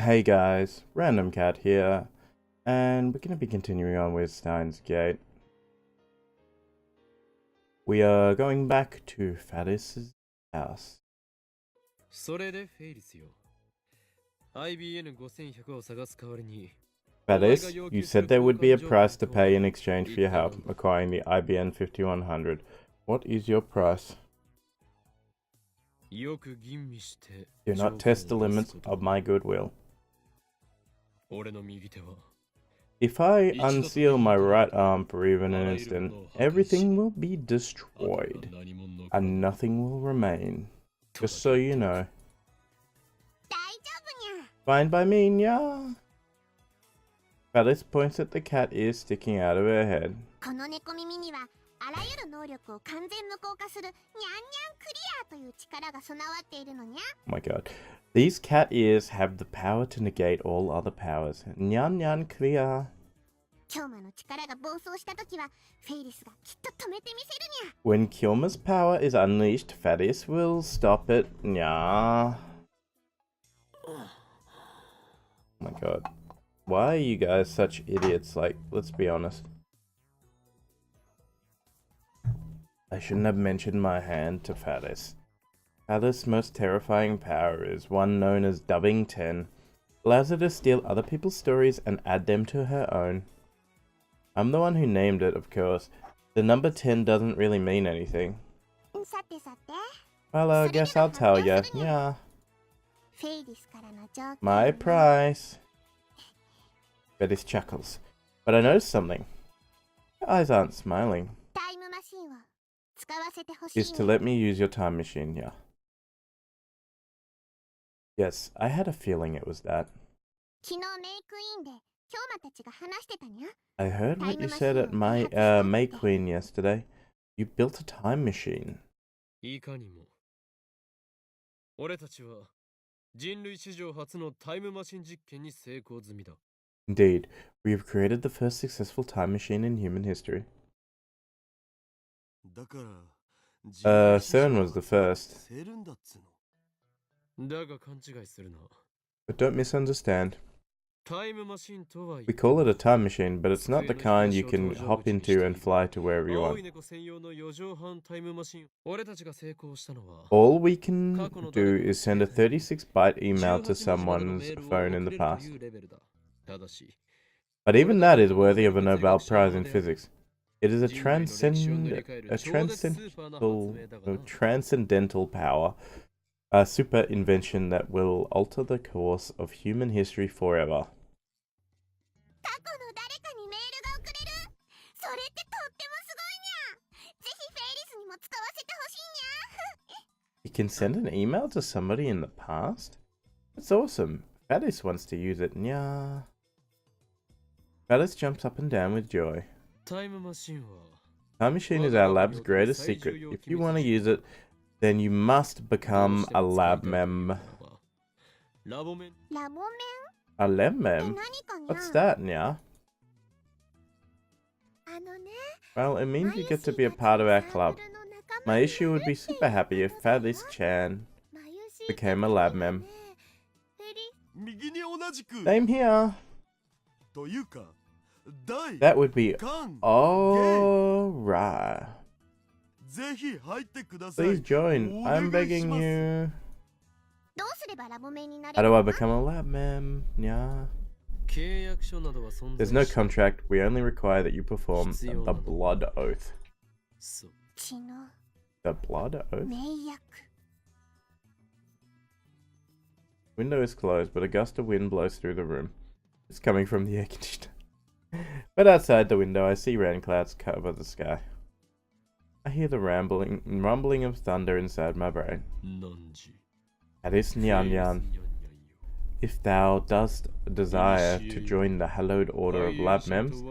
Hey guys, Random Cat here, and we're going to be continuing on with Steins Gate. We are going back to Faris' house. それでフェイリスよ。IBN5100 を探す代わりに Faris, you said there would be a price to pay in exchange for your help acquiring the IBN 5100. What is your price? よく吟味して Do not test the limits of my goodwill. 俺の右手は If I unseal my right arm for even an instant, everything will be destroyed, and nothing will remain. Just so you know. Fine by me, nya. Faris points at the cat ears sticking out of her head. Oh my god. These cat ears have the power to negate all other powers. Nyan nyan kriya. When Kilma's power is unleashed, Faris will stop it. Nya. Oh my god. Why are you guys such idiots? Like, let's be honest. I shouldn't have mentioned my hand to Faris. Faris' most terrifying power is one known as Dubbing 10. Allows her to steal other people's stories and add them to her own. I'm the one who named it, of course. The number 10 doesn't really mean anything. Well, I guess I'll tell ya. Yeah. My price. Faris chuckles. But I noticed something. Your eyes aren't smiling. Is to let me use your time machine, yeah. Yes, I had a feeling it was that. I heard what you said at my May Queen yesterday. You built a time machine. Indeed, we have created the first successful time machine in human history. CERN was the first. But don't misunderstand. We call it a time machine, but it's not the kind you can hop into and fly to wherever you want. All we can do is send a 36-byte email to someone's phone in the past. But even that is worthy of a Nobel Prize in physics. It is a transcendental power, a super invention that will alter the course of human history forever. You can send an email to somebody in the past? That's awesome. Faris wants to use it, nya. Faris jumps up and down with joy. Time machine is our lab's greatest secret. If you want to use it, then you must become a lab mem. A lab mem? What's that, nya? Well, it means you get to be a part of our club. My issue would be super happy if Faris-chan became a lab mem. Same here. That would be alright. Please join. I'm begging you. How do I become a lab mem? Yeah. There's no contract. We only require that you perform the blood oath. The blood oath? Window is closed, but a gust of wind blows through the room. It's coming from the air conditioner. But outside the window, I see rain clouds cover the sky. I hear the rumbling of thunder inside my brain. Faris nyan nyan. If thou dost desire to join the hallowed order of lab mems,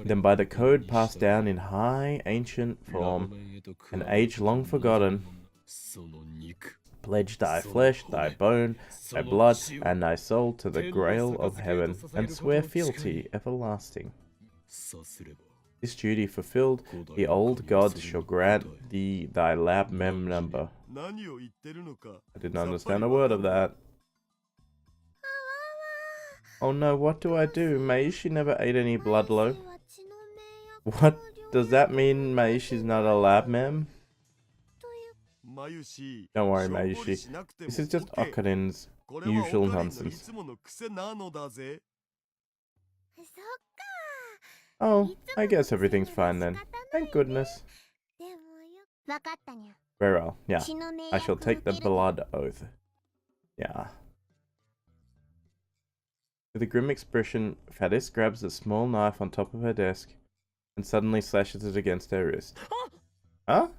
then by the code passed down in high ancient form, and age long forgotten, pledge thy flesh, thy bone, thy blood, and thy soul to the grail of heaven, and swear fealty everlasting. This duty fulfilled, the old gods shall grant thee thy lab mem number. I didn't understand a word of that. Oh no, what do I do? Maishi never ate any blood loaf. What does that mean? Maishi's not a lab ma'am? Don't worry, Maishi. This is just Okarin's usual nonsense. Oh, I guess everything's fine then. Thank goodness. Very well, yeah. I shall take the blood oath. Yeah. With a grim expression, Faris grabs a small knife on top of her desk and suddenly slashes it against her wrist. Huh?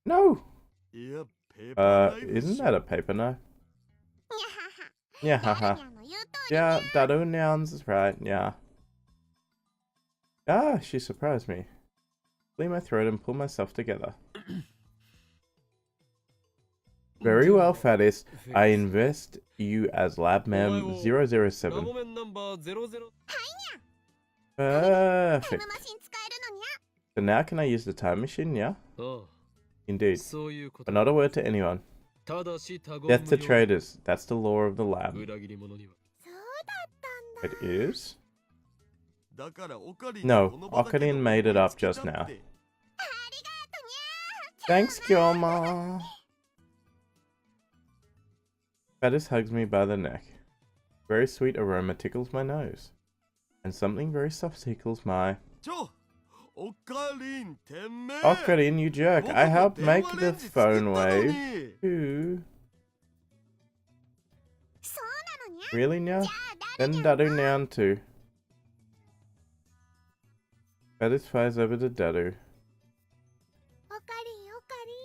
No! Isn't that a paper knife? Yeah, haha. Yeah, Daru Nouns is right, yeah. Ah, she surprised me. Clear my throat and pull myself together. Very well, Faris. I invest you as Lab Ma'am 007. Perfect. So now can I use the time machine, yeah? Indeed. But not a word to anyone. Death to traitors. That's the law of the lab. It is? No, Okarin made it up just now. Thanks, Kyoma. Faris hugs me by the neck. Very sweet aroma tickles my nose. And something very soft tickles my... Okarin, you jerk. I helped make the phone wave. Ooh. Really now? Then Daru Noun too. Faris flies over to Daru.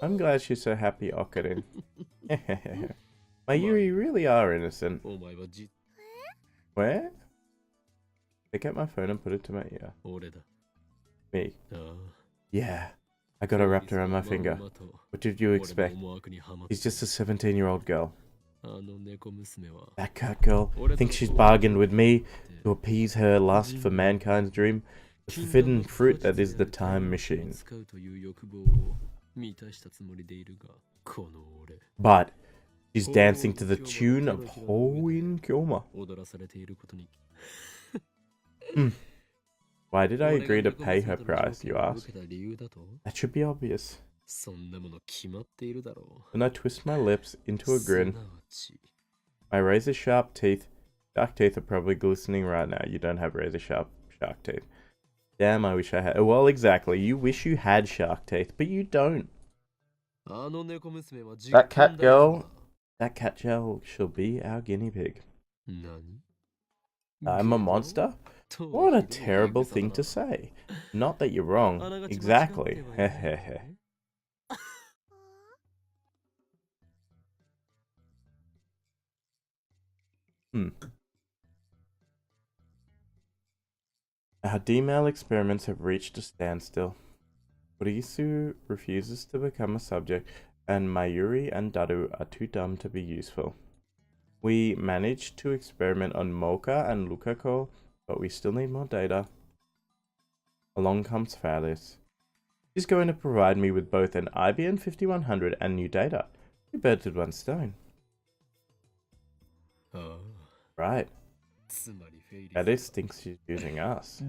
I'm glad she's so happy, Okarin. My Yuri really are innocent. Where? Pick up my phone and put it to my ear. Me. Yeah. I got a wrapped around my finger. What did you expect? She's just a 17-year-old girl. That cat girl thinks she's bargained with me to appease her lust for mankind's dream. The forbidden fruit that is the time machine. But she's dancing to the tune of Hoin Kyoma. Why did I agree to pay her price, you ask? That should be obvious. Then I twist my lips into a grin. My razor-sharp teeth... Shark teeth are probably glistening right now. You don't have razor-sharp shark teeth. Damn, I wish I had... Well, exactly. You wish you had shark teeth, but you don't. That cat girl... That cat girl shall be our guinea pig. I'm a monster? What a terrible thing to say. Not that you're wrong. Exactly. Hehehe. Our D-mail experiments have reached a standstill. Kurisu refuses to become a subject, and Mayuri and Daru are too dumb to be useful. We managed to experiment on Mocha and Lukako, but we still need more data. Along comes Faris. She's going to provide me with both an IBM 5100 and new data. Two birds with one stone. Right. Faris thinks she's using us,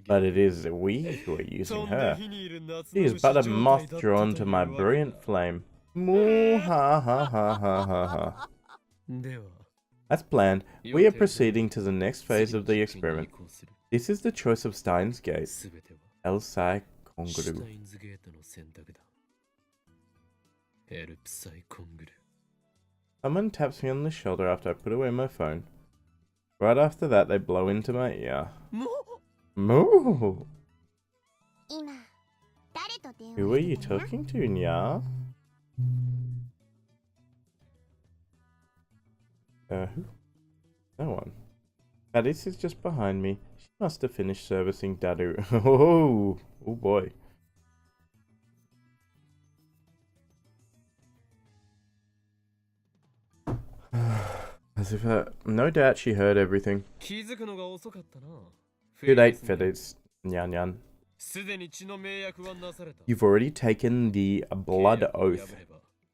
but it is we who are using her. She is but a moth drawn to my brilliant flame. Moo ha ha ha ha ha ha. As planned, we are proceeding to the next phase of the experiment. This is the choice of Steins Gate. Elsai Konguru. Someone taps me on the shoulder after I put away my phone. Right after that, they blow into my ear. Moo! Who are you talking to, Nya? Who? No one. Faris is just behind me. She must have finished servicing Daru. Oh boy. As if no doubt she heard everything. Too late, Faris. Nyan Nyan. You've already taken the blood oath.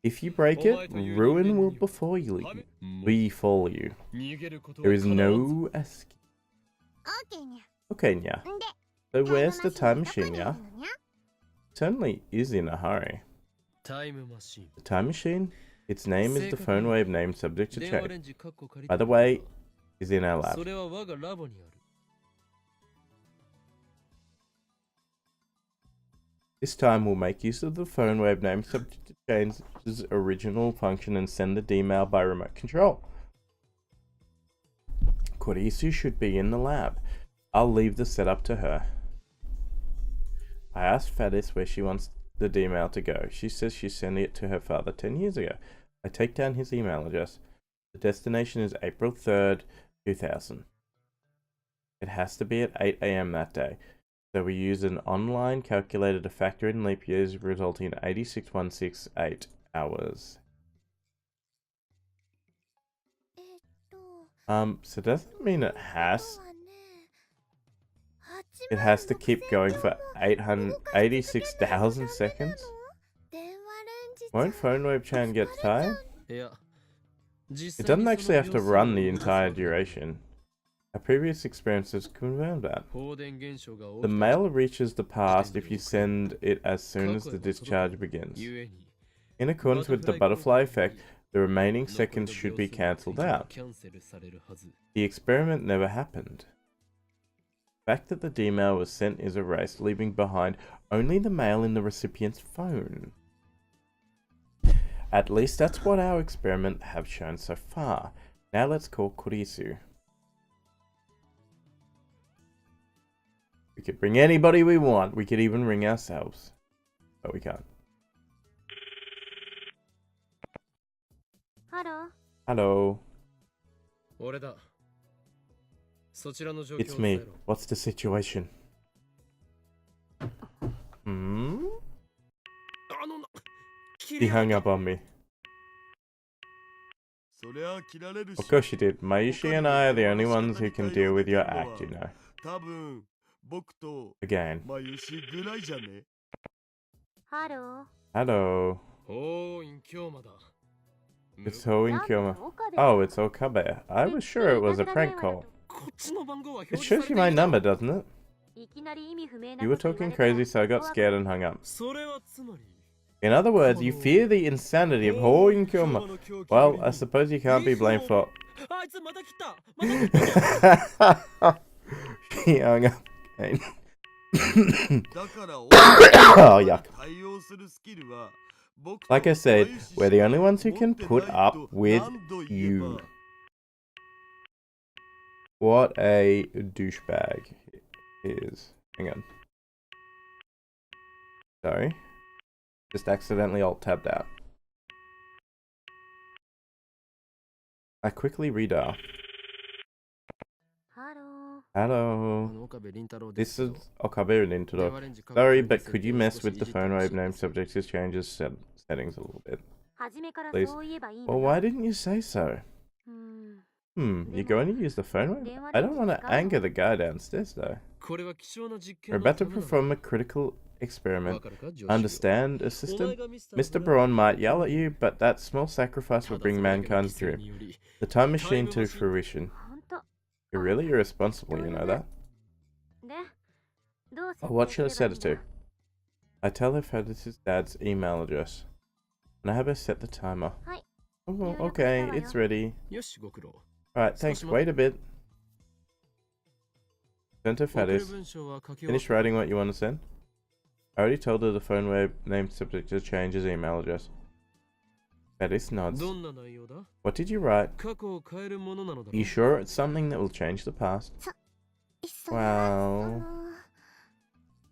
If you break it, ruin will befall you. There is no escape. Okay, yeah. So where's the time machine, yeah? Certainly is in a hurry. The time machine? Its name is the phone wave name subject to change. By the way, is in our lab. This time we'll make use of the phone wave name subject to change's original function and send the D-mail by remote control. Kurisu should be in the lab. I'll leave the setup to her. I asked Faris where she wants the D-mail to go. She says she's sending it to her father 10 years ago. I take down his email address. The destination is April 3rd, 2000. It has to be at 8 AM that day. So we use an online calculator to factor in leap years, resulting in 86,168 hours. So does that mean it has to keep going for 86,000 seconds? Won't phone wave chain get tired? It doesn't actually have to run the entire duration. Our previous experiences confirmed that. The mail reaches the past if you send it as soon as the discharge begins. In accordance with the butterfly effect, the remaining seconds should be cancelled out. The experiment never happened. The fact that the D-mail was sent is erased, leaving behind only the mail in the recipient's phone. At least that's what our experiment have shown so far. Now let's call Kurisu. We could bring anybody we want. We could even ring ourselves. But we can't. Hello. It's me. What's the situation? He hung up on me. Of course you did. Mayushi and I are the only ones who can deal with your act, you know. Again. Hello. It's Hoin Kyoma. Oh, it's Okabe. I was sure it was a prank call. It shows you my number, doesn't it? You were talking crazy, so I got scared and hung up. In other words, you fear the insanity of Hoin Kyoma. Well, I suppose you can't be blamed for... She hung up again. Oh, yuck. Like I said, we're the only ones who can put up with you. What a douchebag he is. Hang on. Sorry. Just accidentally alt-tabbed out. I quickly redial. Hello. This is Okabe Rintaro. Sorry, but could you mess with the phone wave name subject to changes settings a little bit? Please. Well, why didn't you say so? You're going to use the phone wave? I don't want to anger the guy downstairs, though. We're about to perform a critical experiment. Understand, assistant? Mr. Braun might yell at you, but that small sacrifice will bring mankind's dream. The time machine to fruition. You're really irresponsible, you know that? Oh, what should I set it to? I tell her Faris' dad's email address. And I have her set the timer. Oh, okay, it's ready. Alright, thanks, wait a bit. Send to Faris. Finish writing what you want to send? I already told her the phone wave name subject to change his email address. Faris nods. What did you write? Are you sure it's something that will change the past? Well...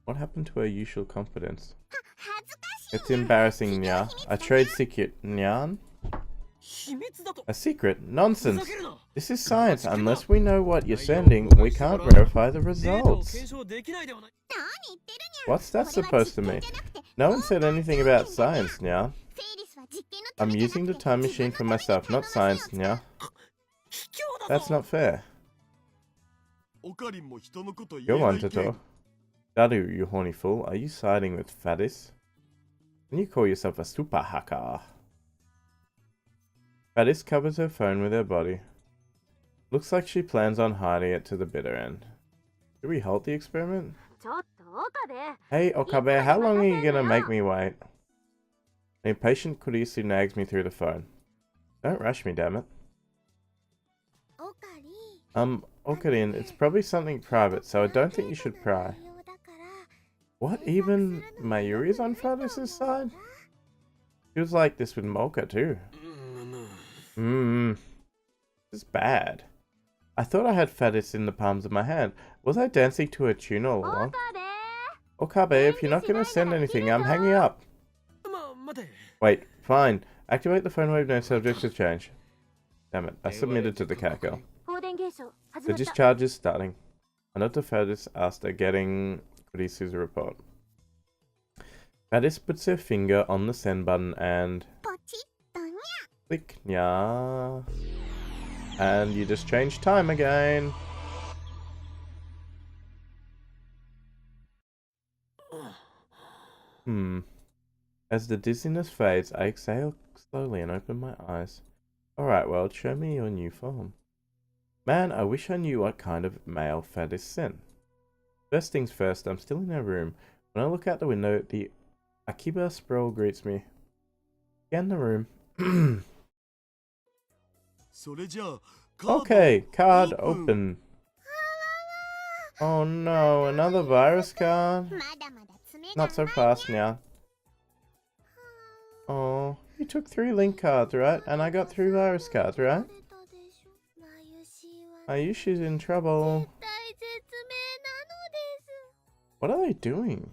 What happened to her usual confidence? It's embarrassing, Nya. A trade secret, Nyan? A secret? Nonsense! This is science. Unless we know what you're sending, we can't verify the results. What's that supposed to mean? No one said anything about science, Nya. I'm using the time machine for myself, not science, Nya. That's not fair. Go on, Tato. Daru, you horny fool. Are you siding with Faris? Can you call yourself a super hacker? Faris covers her phone with her body. Looks like she plans on hiding it to the bitter end. Do we halt the experiment? Hey, Okabe, how long are you gonna make me wait? An impatient Kurisu nags me through the phone. Don't rush me, damn it. Okarin, it's probably something private, so I don't think you should pry. What, even Mayuri's on Faris' side? Feels like this with Mocha too. This is bad. I thought I had Faris in the palms of my hand. Was I dancing to a tune all along? Okabe, if you're not gonna send anything, I'm hanging up. Wait, fine. Activate the phone wave, no subject to change. Damn it, I submitted to the catgirl. The discharge is starting. Another Faris after getting Kurisu's report. Faris puts her finger on the send button and... click, nya. And you just change time again. As the dizziness fades, I exhale slowly and open my eyes. Alright, world, show me your new form. Man, I wish I knew what kind of mail Faris sent. First things first, I'm still in her room. When I look out the window, the Akiba sprawl greets me. Scan the room. Okay, card open. Oh no, another virus card? Not so fast now. Oh, you took 3 link cards, right? And I got 3 virus cards, right? Ayushi's in trouble. What are they doing?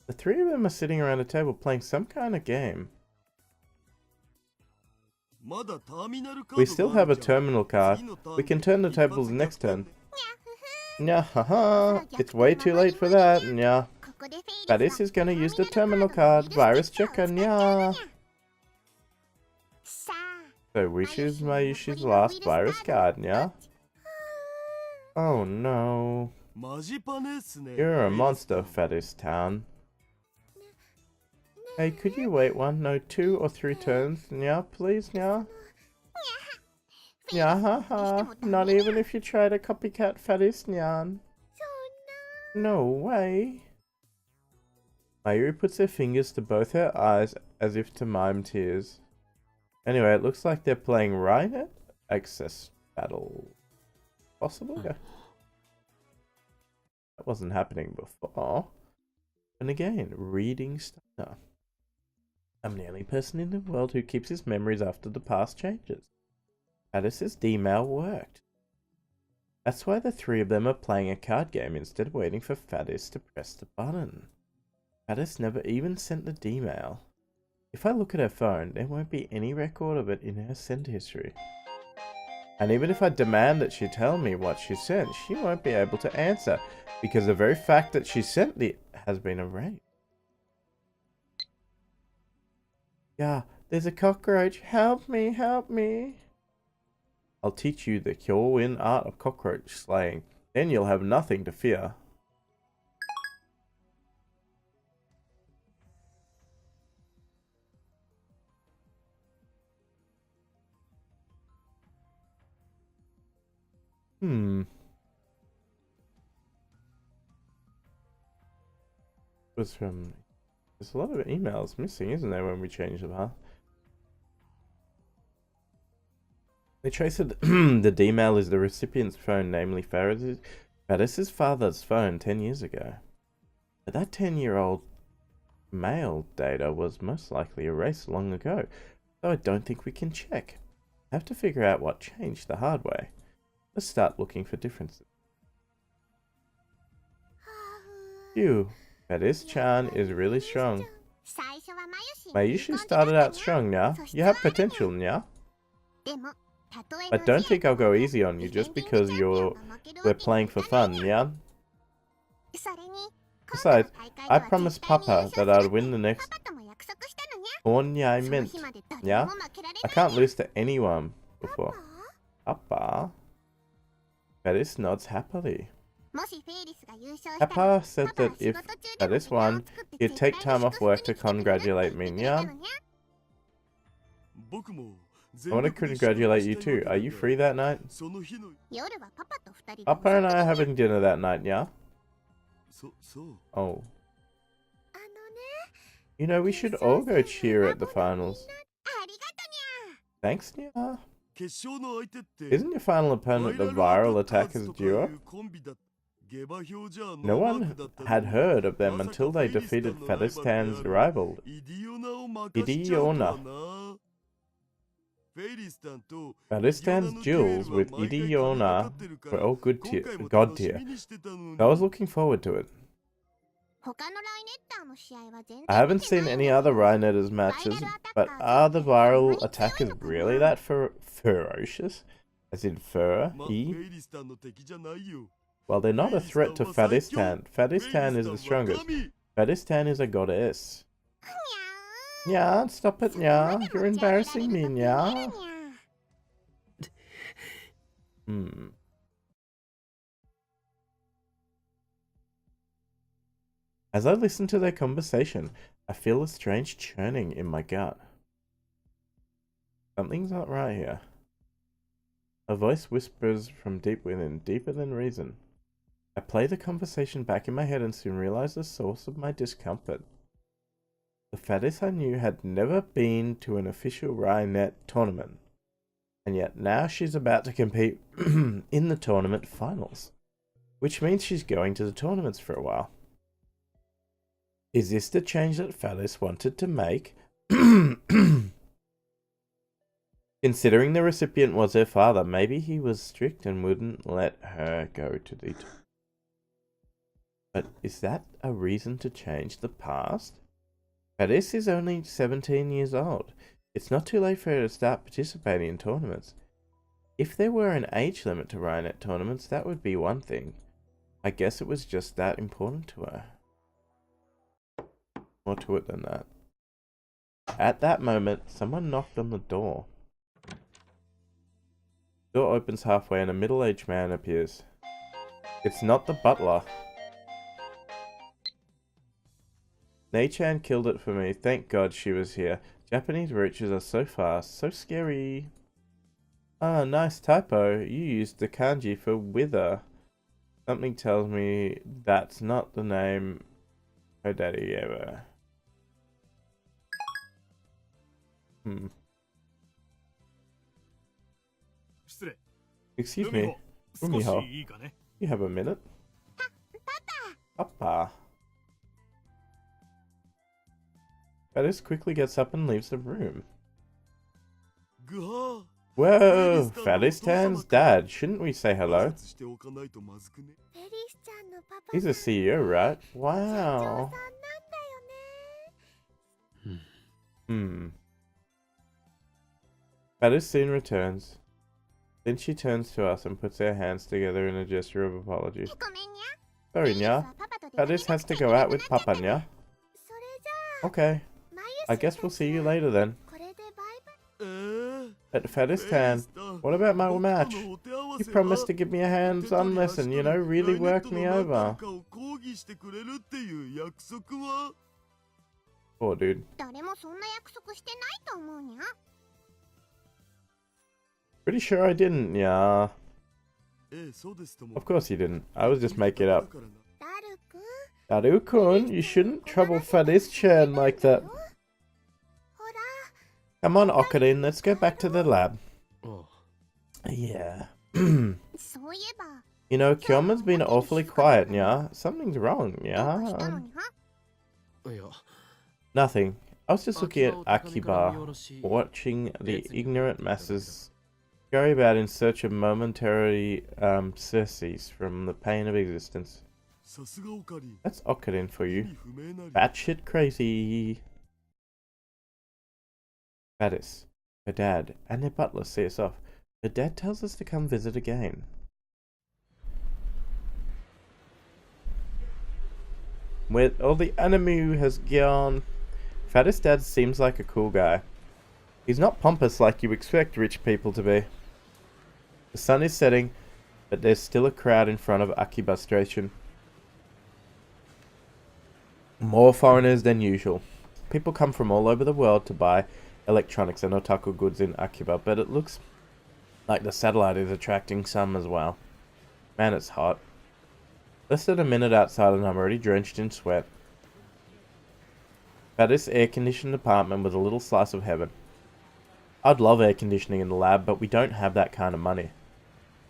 The 3 of them are sitting around a table playing some kind of game. We still have a terminal card. We can turn the tables next turn. Nya, haha. It's way too late for that, nya. Faris is gonna use the terminal card. Virus checker, nya. So which is Mayushi's last virus card, nya? Oh no. You're a monster, Faris Town. Hey, could you wait 1, no 2 or 3 turns, nya, please, nya? Nya, haha. Not even if you try to copycat Faris, nyan. No way. Mayuri puts her fingers to both her eyes as if to mime tears. Anyway, it looks like they're playing Rhinet Access Battle. Possibly? That wasn't happening before. And again, reading Steiner. I'm the only person in the world who keeps his memories after the past changes. Faris's D-mail worked. That's why the 3 of them are playing a card game instead of waiting for Faris to press the button. Faris never even sent the D-mail. If I look at her phone, there won't be any record of it in her send history. And even if I demand that she tell me what she sent, she won't be able to answer, because the very fact that she sent it has been erased. Yeah, there's a cockroach. Help me, help me. I'll teach you the Kyoin art of cockroach slaying. Then you'll have nothing to fear. Was from... There's a lot of emails missing, isn't there, when we change the path? They trace it. The D-mail is the recipient's phone, namely Faris's father's phone 10 years ago. But that 10-year-old mail data was most likely erased long ago, so I don't think we can check. I have to figure out what changed the hard way. Let's start looking for differences. Phew. Faris-chan is really strong. Mayushi started out strong, nya. You have potential, nya. But don't think I'll go easy on you just because we're playing for fun, nya. Besides, I promised Papa that I'd win the next tournament, nya. I can't lose to anyone before. Papa? Faris nods happily. Papa said that if Faris won, he'd take time off work to congratulate me, nya. I want to congratulate you too. Are you free that night? Papa and I are having dinner that night, yeah? Oh. You know, we should all go cheer at the finals. Thanks, Nya. Isn't your final opponent the viral attackers duo? No one had heard of them until they defeated Fadistan's rival, Idiona. Fadistan's duels with Idiona were all god tier. I was looking forward to it. I haven't seen any other Rhinetters matches, but are the viral attackers really that ferocious? As in fur-y? Well, they're not a threat to Fadistan. Fadistan is the strongest. Fadistan is a goddess. Nya, stop it, Nya. You're embarrassing me, Nya. As I listen to their conversation, I feel a strange churning in my gut. Something's not right here. A voice whispers from deep within, deeper than reason. I play the conversation back in my head and soon realize the source of my discomfort. The Faris I knew had never been to an official Rhinet tournament, and yet now she's about to compete in the tournament finals, which means she's going to the tournaments for a while. Is this the change that Faris wanted to make? Considering the recipient was her father, maybe he was strict and wouldn't let her go to the... But is that a reason to change the past? Faris is only 17 years old. It's not too late for her to start participating in tournaments. If there were an age limit to Rhinet tournaments, that would be one thing. I guess it was just that important to her. More to it than that. At that moment, someone knocked on the door. The door opens halfway and a middle-aged man appears. It's not the butler. Nei-chan killed it for me. Thank God she was here. Japanese roaches are so fast, so scary. Ah, nice typo. You used the kanji for wither. Something tells me that's not the name her daddy ever. Excuse me, Umiho. You have a minute? Papa. Faris quickly gets up and leaves the room. Whoa, Fadistan's dad. Shouldn't we say hello? He's a CEO, right? Wow. Faris soon returns. Then she turns to us and puts her hands together in a gesture of apology. Sorry, Nya. Faris has to go out with Papa, Nya. Okay. I guess we'll see you later then. At Fadistan, what about my match? You promised to give me a hands-on lesson, you know, really work me over. Poor dude. Pretty sure I didn't, yeah. Of course you didn't. I was just making it up. Daru-kun, you shouldn't trouble Fadis-chan like that. Come on, Okarin, let's go back to the lab. Yeah. You know, Kyoma's been awfully quiet, yeah? Something's wrong, yeah? Nothing. I was just looking at Akiba, watching the ignorant masses scurry about in search of momentary surcease from the pain of existence. That's Okarin for you. Batshit crazy. Faris, her dad, and their butler see us off. Her dad tells us to come visit again. Where all the anime has gone. Faris' dad seems like a cool guy. He's not pompous like you expect rich people to be. The sun is setting, but there's still a crowd in front of Akiba Station. More foreigners than usual. People come from all over the world to buy electronics and otaku goods in Akiba, but it looks like the satellite is attracting some as well. Man, it's hot. Less than a minute outside and I'm already drenched in sweat. But this air-conditioned apartment was a little slice of heaven. I'd love air conditioning in the lab, but we don't have that kind of money.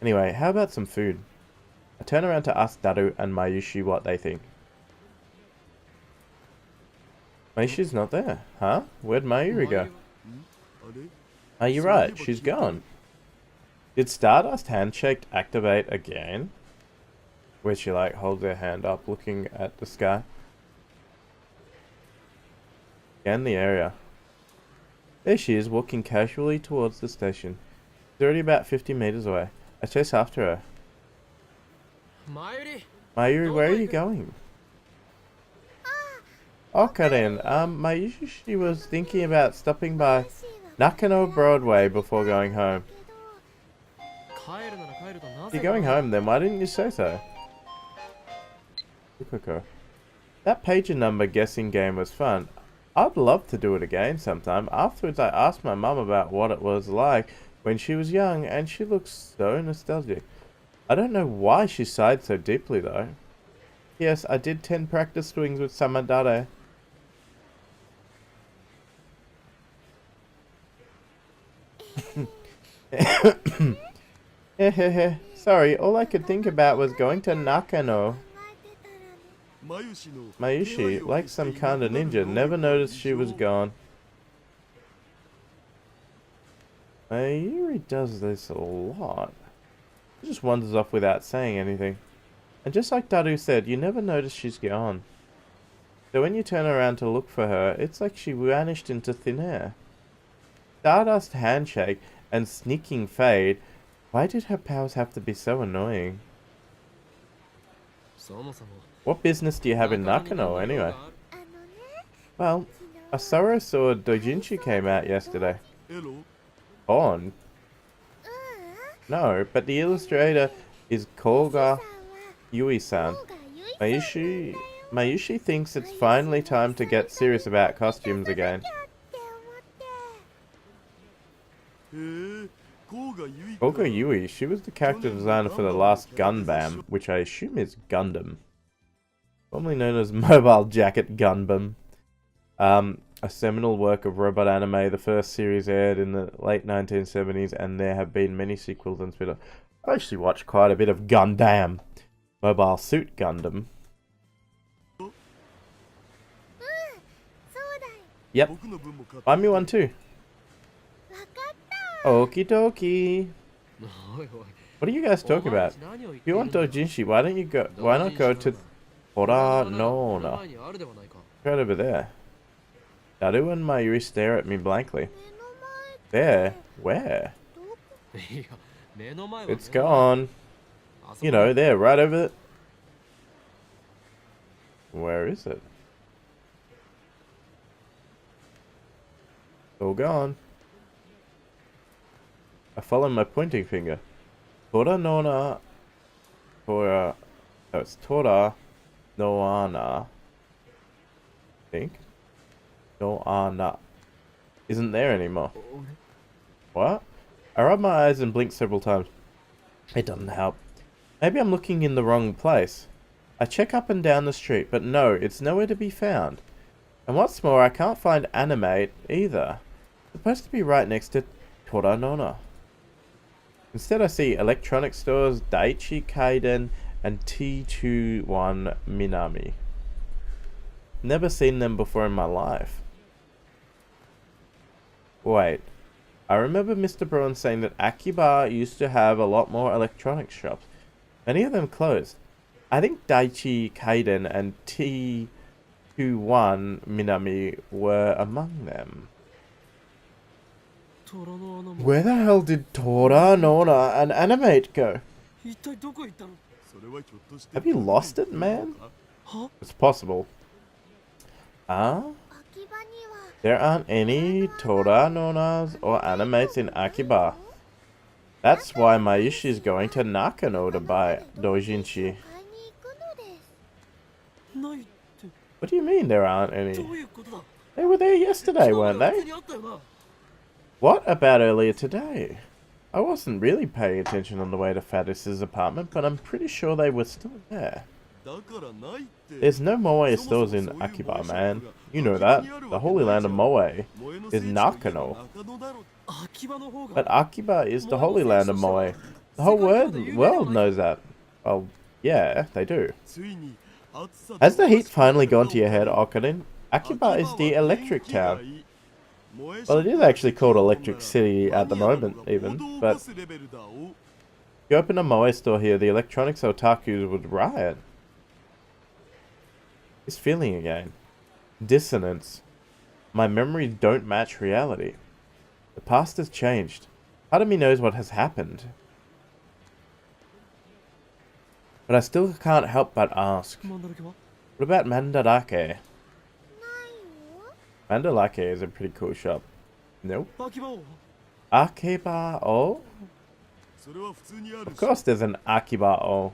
Anyway, how about some food? I turn around to ask Daru and Mayushi what they think. Mayushi's not there. Huh? Where'd Mayuri go? Are you right? She's gone. Did Stardust Handshake activate again? Where she like holds her hand up looking at the sky. Scan the area. There she is, walking casually towards the station. She's already about 50 meters away. I chase after her. Mayuri, where are you going? Okarin, Mayushi was thinking about stopping by Nakano Broadway before going home. If you're going home then, why didn't you say so? That pager number guessing game was fun. I'd love to do it again sometime. Afterwards I asked my mum about what it was like when she was young and she looks so nostalgic. I don't know why she sighed so deeply though. Yes, I did 10 practice swings with Samadare. Sorry, all I could think about was going to Nakano. Mayushi, like some kind of ninja, never noticed she was gone. Mayuri does this a lot. She just wanders off without saying anything. And just like Daru said, you never notice she's gone. So when you turn around to look for her, it's like she vanished into thin air. Stardust Handshake and Sneaking Fade. Why did her powers have to be so annoying? What business do you have in Nakano anyway? Well, I saw Dojinshi came out yesterday. On? No, but the illustrator is Koga Yui-san. Mayushi thinks it's finally time to get serious about costumes again. Koga Yui, she was the character designer for the last Gundam, which I assume is Gundam. Formerly known as Mobile Jacket Gundam. A seminal work of robot anime. The first series aired in the late 1970s, and there have been many sequels and spin-offs. I actually watched quite a bit of Gundam. Mobile Suit Gundam. Yep. Buy me one too. Okie dokie. What are you guys talking about? If you want Dojinshi, why not go to Tora Nona? Right over there. Daru and Mayuri stare at me blankly. There? Where? It's gone. You know, there, right over there. Where is it? It's all gone. I follow my pointing finger. Tora Nona. Tora. No, it's Tora Noana. I think. Noana. Isn't there anymore. What? I rub my eyes and blink several times. It doesn't help. Maybe I'm looking in the wrong place. I check up and down the street, but no, it's nowhere to be found. And what's more, I can't find Animate either. It's supposed to be right next to Tora Nona. Instead I see electronic stores, Daiichi Kaiden, and T21 Minami. Never seen them before in my life. Wait. I remember Mr. Braun saying that Akiba used to have a lot more electronics shops. Many of them closed. I think Daiichi Kaiden and T21 Minami were among them. Where the hell did Tora Nona and Animate go? Have you lost it, man? It's possible. Huh? There aren't any Tora Nonas or Animates in Akiba. That's why Mayushi is going to Nakano to buy Dojinshi. What do you mean there aren't any? They were there yesterday, weren't they? What about earlier today? I wasn't really paying attention on the way to Faris's apartment, but I'm pretty sure they were still there. There's no Moe stores in Akiba, man. You know that. The Holy Land of Moe is Nakano. But Akiba is the Holy Land of Moe. The whole world knows that. Well, yeah, they do. Has the heat finally gone to your head, Okarin? Akiba is the electric town. Well, it is actually called Electric City at the moment, even, but if you open a Moe store here, the electronics otakus would riot. This feeling again. Dissonance. My memories don't match reality. The past has changed. Part of me knows what has happened. But I still can't help but ask. What about Mandarake? Mandarake is a pretty cool shop. Nope. Akeba-o? Of course there's an Akiba-o.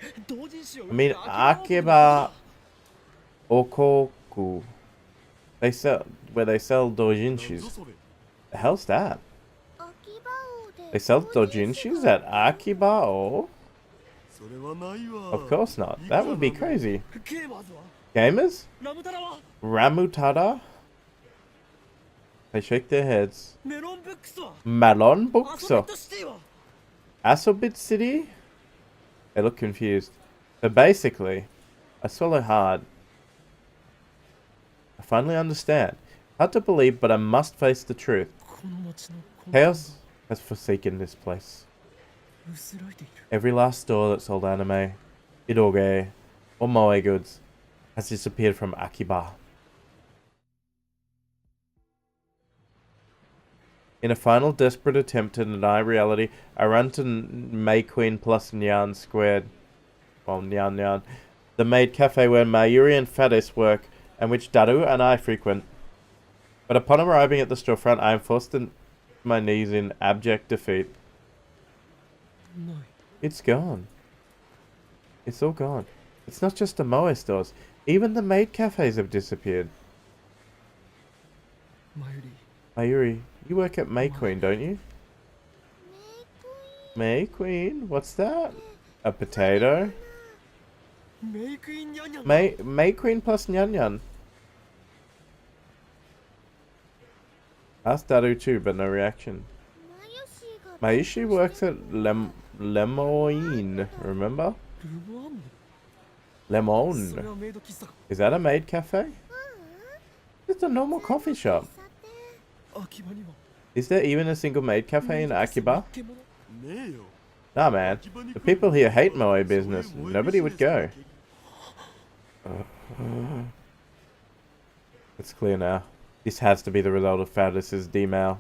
I mean, Akeba Okoku. Where they sell dojinshis. The hell's that? They sell dojinshis at Akiba-o? Of course not. That would be crazy. Gamers? Ramutada? They shake their heads. Malon Bookso. Asobit City? They look confused. So basically, I swallow hard. I finally understand. Hard to believe, but I must face the truth. Chaos has forsaken this place. Every last store that sold anime, idoge, or moe goods has disappeared from Akiba. In a final desperate attempt to deny reality, I run to May Queen plus Nyan Squared. Well, Nyan. The maid cafe where Mayuri and Faris work, and which Daru and I frequent. But upon arriving at the storefront, I am forced to my knees in abject defeat. It's gone. It's all gone. It's not just the moe stores. Even the maid cafes have disappeared. Mayuri, you work at May Queen, don't you? May Queen? What's that? A potato? May Queen plus Nyan Nyan. Asked Daru too, but no reaction. Mayushi works at Lemoine, remember? Lemon. Is that a maid cafe? It's a normal coffee shop. Is there even a single maid cafe in Akiba? Nah, man. The people here hate moe business. Nobody would go. It's clear now. This has to be the result of Faris's demail.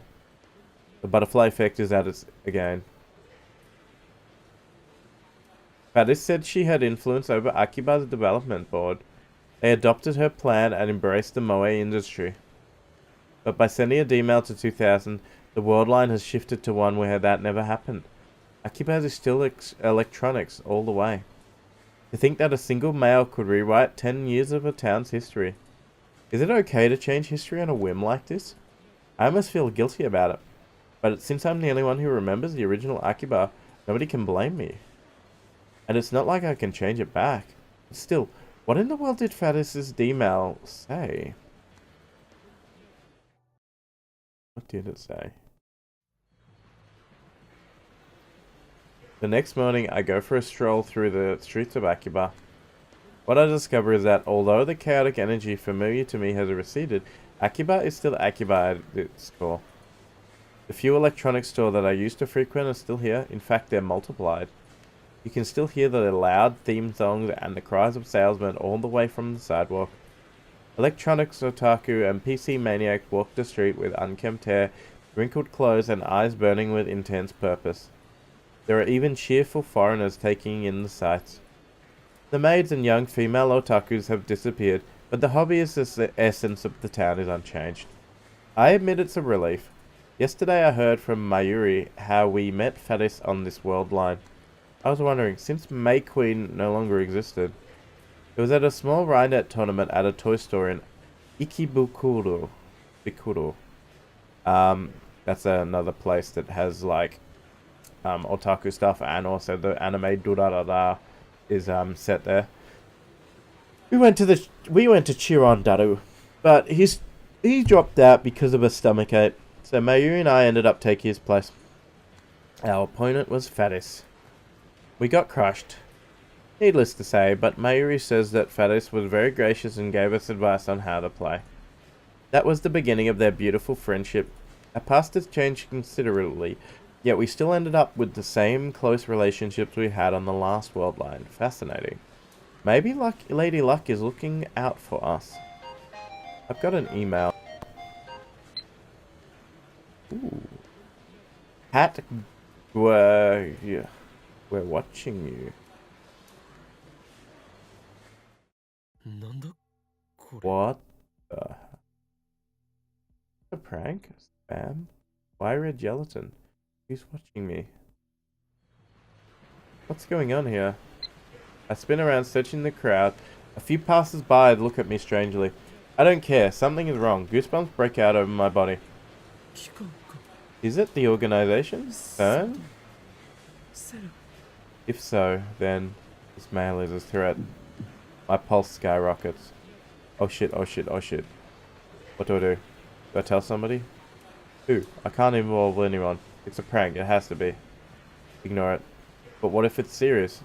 The butterfly effect is at it again. Faris said she had influence over Akiba's development board. They adopted her plan and embraced the moe industry. But by sending a demail to 2000, the world line has shifted to one where that never happened. Akiba is still electronics all the way. To think that a single mail could rewrite 10 years of a town's history. Is it okay to change history on a whim like this? I almost feel guilty about it. But since I'm the only one who remembers the original Akiba, nobody can blame me. And it's not like I can change it back. But still, what in the world did Faris's demail say? What did it say? The next morning, I go for a stroll through the streets of Akiba. What I discover is that although the chaotic energy familiar to me has receded, Akiba is still Akiba at its core. The few electronics stores that I used to frequent are still here. In fact, they're multiplied. You can still hear the loud theme songs and the cries of salesmen all the way from the sidewalk. Electronics otaku and PC maniac walk the street with unkempt hair, wrinkled clothes, and eyes burning with intense purpose. There are even cheerful foreigners taking in the sights. The maids and young female otakus have disappeared, but the hobbyist essence of the town is unchanged. I admit it's a relief. Yesterday I heard from Mayuri how we met Faris on this world line. I was wondering, since May Queen no longer existed, it was at a small Rhinet tournament at a toy store in Ikebukuro. That's another place that has like otaku stuff, and also the anime Durarara is set there. We went to Chiron Daru, but he dropped out because of a stomachache. So Mayuri and I ended up taking his place. Our opponent was Faris. We got crushed. Needless to say, but Mayuri says that Faris was very gracious and gave us advice on how to play. That was the beginning of their beautiful friendship. Our past has changed considerably, yet we still ended up with the same close relationships we had on the last world line. Fascinating. Maybe Lady Luck is looking out for us. I've got an email. Ooh. Hat, we're watching you. なんだこれ What the? A prank? Spam? Why red gelatin? Who's watching me? What's going on here? I spin around searching the crowd. A few passers-by look at me strangely. I don't care. Something is wrong. Goosebumps break out over my body. 期間か Is it the organization? CERN? セル If so, then this mail is a threat. My pulse skyrockets. Oh shit, oh shit, oh shit. What do I do? Do I tell somebody? Who? I can't involve anyone. It's a prank. It has to be. Ignore it. But what if it's serious?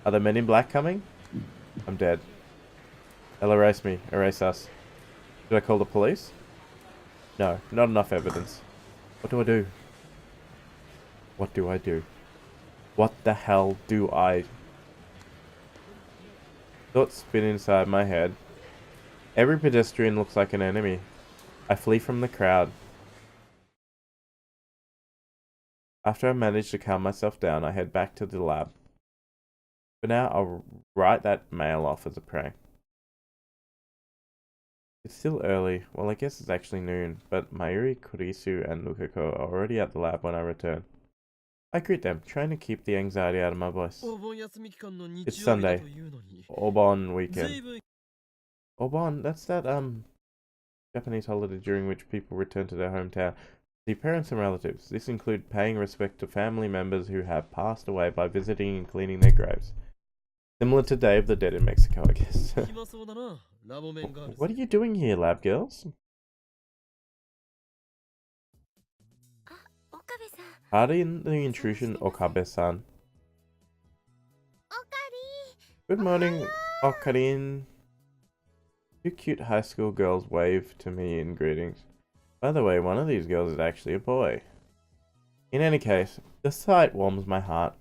Are the men in black coming? I'm dead. They'll erase me. Erase us. Should I call the police? No, not enough evidence. What do I do? What do I do? What the hell do I... Thoughts spin inside my head. Every pedestrian looks like an enemy. I flee from the crowd. After I manage to calm myself down, I head back to the lab. For now, I'll write that mail off as a prank. It's still early. Well, I guess it's actually noon, but Mayuri, Kurisu, and Lukako are already at the lab when I return. I greet them, trying to keep the anxiety out of my voice. お盆休み期間の日 It's 曜日だ Sunday. というのに Obon weekend. 随分 Obon, that's that Japanese holiday during which people return to their hometown. See parents and relatives. This includes paying respect to family members who have passed away by visiting and cleaning their graves. Similar to Day of the Dead in Mexico, I guess. 暇そうだなラボメンガールズ What are you doing here, lab girls? 岡部さん Pardon the intrusion, Okabe-san. おか Good morning, Okarin. Two cute high school girls wave to me in greetings. By the way, one of these girls is actually a boy. In any case, the sight warms my heart,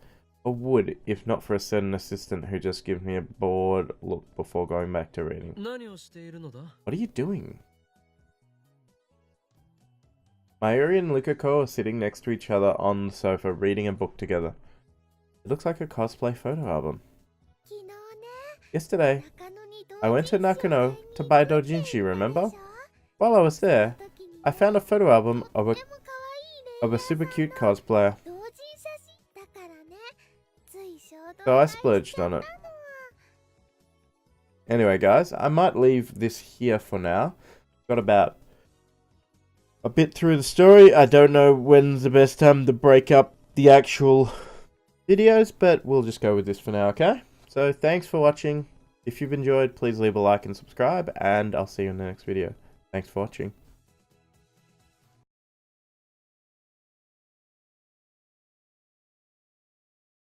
or would if not for a certain assistant who just gives me a bored look before going back to reading. 何をしているのだ What are you doing? Mayuri and Lukako are sitting next to each other on the sofa reading a book together. It looks like a cosplay photo album. 昨日ね Yesterday, 中野に I went to Nakano to buy doujinshi, remember? でしょ While I was その there, 時にね I found a photo album と of っても可愛い a レイヤー super さん cute の cosplayer, 同人写真だからねつい衝動 so I 買いしちゃ splurged った on の it. Anyway, guys, I might leave this here for now. Got about a bit through the story. I don't know when's the best time to break up the actual videos, but we'll just go with this for now, okay? So thanks for watching. If you've enjoyed, please leave a like and subscribe, and I'll see you in the next video. Thanks for watching.